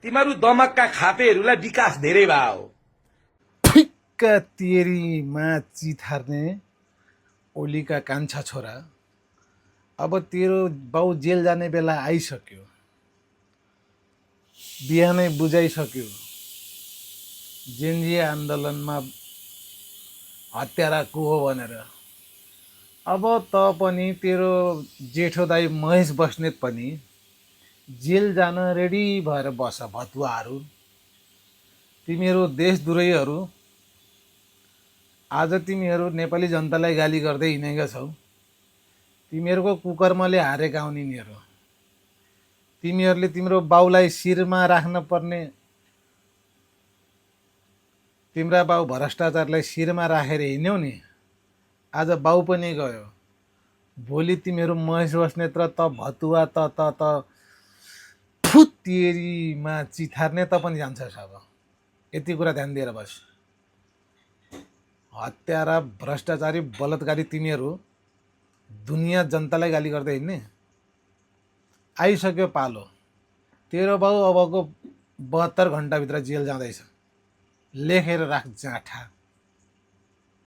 तिमीहरू दमकका खापेहरूलाई विकास धेरै भयो। ठिक्क तेरीमा चिथार्ने ओलीका कान्छा छोरा, अब तेरो बाउ जेल जाने बेला आइसक्यो, बिहानै बुझाइसक्यो जेनजी आन्दोलनमा हत्यारा को हो भनेर। अब त पनि तेरो जेठो दाई महेश बस्नेत पनि जेल जान रेडी भएर बस। भतुवाहरू, तिमीहरू देशद्रोहीहरू, आज तिमीहरू नेपाली जनतालाई गाली गर्दै हिँडेका छौ। तिमीहरूको कुकर्मले हारेका हुन् यिनीहरू। तिमीहरूले तिम्रो बाउलाई शिरमा राख्न पर्ने, तिम्रा बाउ भ्रष्टाचारलाई शिरमा राखेर हिँड्यौ नि, आज बाउ पनि गयो। भोलि तिमीहरू महेश बस्नेत र त भतुवा त तेरीमा चिथार्ने त पनि जान्छस्। अब यति कुरा ध्यान दिएर बस। हत्यारा, भ्रष्टाचारी, बलात्कारी तिमीहरू दुनियाँ जनतालाई गाली गर्दै हिँड्ने आइसक्यो पालो। तेरो बाउ अबको 72 घन्टाभित्र जेल जाँदैछ। लेखेर राख जाँठा।